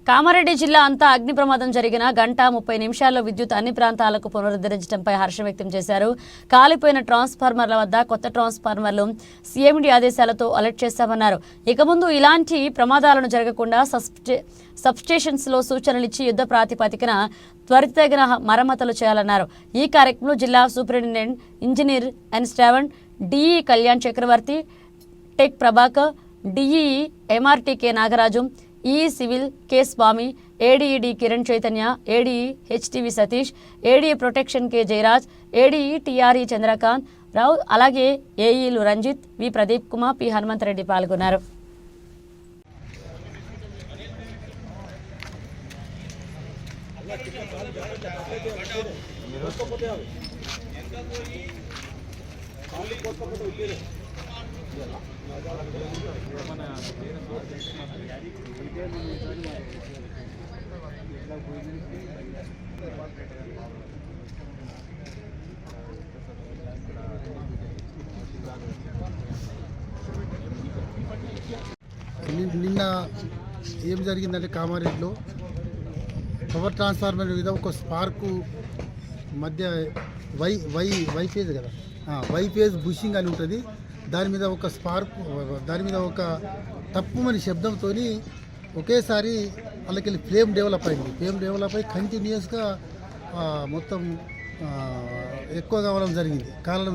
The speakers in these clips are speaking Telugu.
కామారెడ్డి జిల్లా అంతా అగ్ని ప్రమాదం జరిగిన గంట 30 నిమిషాల్లో విద్యుత్ అన్ని ప్రాంతాలకు పునరుద్ధరించడంపై హర్షం వ్యక్తం చేశారు. కాలిపోయిన ట్రాన్స్ఫార్మర్ల వద్ద కొత్త ట్రాన్స్ఫార్మర్లు సీఎండీ ఆదేశాలతో అలర్ట్ చేశామన్నారు. ఇక ముందు ఇలాంటి ప్రమాదాలను జరగకుండా సబ్స్టేషన్స్లో సూచనలు ఇచ్చి యుద్ధ ప్రాతిపదికన త్వరితగిన మరమ్మతులు చేయాలన్నారు. ఈ కార్యక్రమంలో జిల్లా superintendent engineer N Shravan, DE Kalyan Chakravarthi, tech Prabhakar, DE MRTK Nagaraju, ఈ civil K Swamy, ADED Kiran Chaitanya, ADE HTV Satish, ADE protection K Jayaraj, ADE TRE Chandrakanth Rao, అలాగే ఏఈలు రంజిత్, వి ప్రదీప్ కుమార్, పి హనుమంతరెడ్డి పాల్గొన్నారు. నిన్న ఏం జరిగిందంటే కామారెడ్డిలో పవర్ ట్రాన్స్ఫార్మర్ మీద ఒక స్పార్కు మధ్య వైఫేజ్ కదా, వైఫేజ్ బుషింగ్ అని ఉంటుంది. దాని మీద ఒక స్పార్క్, దాని మీద ఒక తప్పుమని శబ్దంతో ఒకేసారి వాళ్ళకి ఫ్లేమ్ డెవలప్ అయింది. ఫ్లేమ్ డెవలప్ అయ్యి కంటిన్యూస్గా మొత్తం ఎక్కువ కాలడం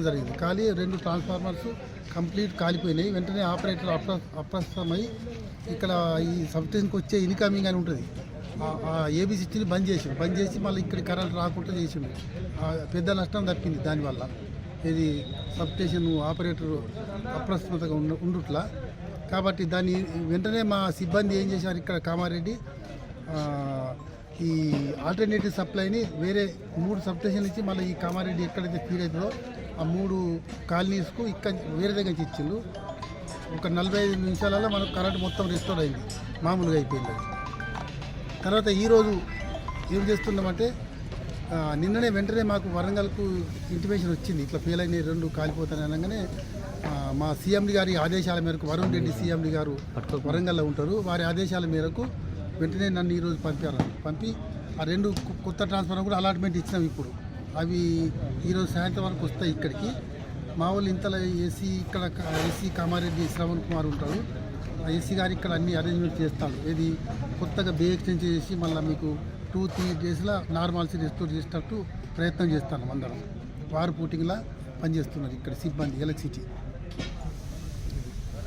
జరిగింది. కాలి 2 ట్రాన్స్ఫార్మర్స్ కంప్లీట్ కాలిపోయినాయి. వెంటనే ఆపరేటర్ అప్రస్తుతమై ఇక్కడ ఈ సబ్స్టేషన్కి వచ్చే ఇన్కమింగ్ అని ఉంటుంది, ఏబీ సిస్టమ్ని బంద్ చేసి మళ్ళీ ఇక్కడ కరెంట్ రాకుండా చేసిండు. పెద్ద నష్టం తప్పింది దానివల్ల. ఇది సబ్స్టేషన్ ఆపరేటర్ అప్రస్తుతగా ఉండుట్లా. కాబట్టి దాన్ని వెంటనే మా సిబ్బంది ఏం చేశారు, ఇక్కడ కామారెడ్డి ఈ ఆల్టర్నేటివ్ సప్లైని వేరే 3 సబ్స్టేషన్లు ఇచ్చి మళ్ళీ ఈ కామారెడ్డి ఎక్కడైతే ఫీడ్ అవుతుందో ఆ 3 కాలనీస్కు ఇక్కడ వేరే దగ్గర ఇచ్చిండు. ఒక 45 నిమిషాలలో మనకు కరెంట్ మొత్తం రెస్టోర్ అయింది, మామూలుగా అయిపోయింది. తర్వాత ఈరోజు ఏం చేస్తున్నామంటే నిన్ననే వెంటనే మాకు వరంగల్కు ఇంటిమేషన్ వచ్చింది, ఇట్లా ఫెయిల్ అయిన 2 కాలిపోతాయని అనగానే మా సీఎండీ గారి ఆదేశాల మేరకు, వరుణ్ రెడ్డి సీఎండీ గారు వరంగల్లో ఉంటారు, వారి ఆదేశాల మేరకు వెంటనే నన్ను ఈరోజు పంపి ఆ 2 కొత్త ట్రాన్స్ఫార్మర్ కూడా అలాట్మెంట్ ఇచ్చినాం. ఇప్పుడు అవి ఈరోజు సాయంత్రం వరకు వస్తాయి ఇక్కడికి. మా వాళ్ళు ఇంతలో ఇక్కడ ఏసీ కామారెడ్డి శ్రవణ్ కుమార్ ఉంటారు, ఏసీ గారు ఇక్కడ అన్ని అరేంజ్మెంట్ చేస్తాడు. ఇది కొత్తగా బే ఎక్స్టెండ్ చేసి మళ్ళీ మీకు 2-3 డేస్లో నార్మాలిటీ రెస్టోర్ చేసేటట్టు ప్రయత్నం చేస్తాను. అందరం వారు పూటింగ్లా పనిచేస్తున్నారు ఇక్కడ సిబ్బంది ఎలక్ట్రిసిటీ.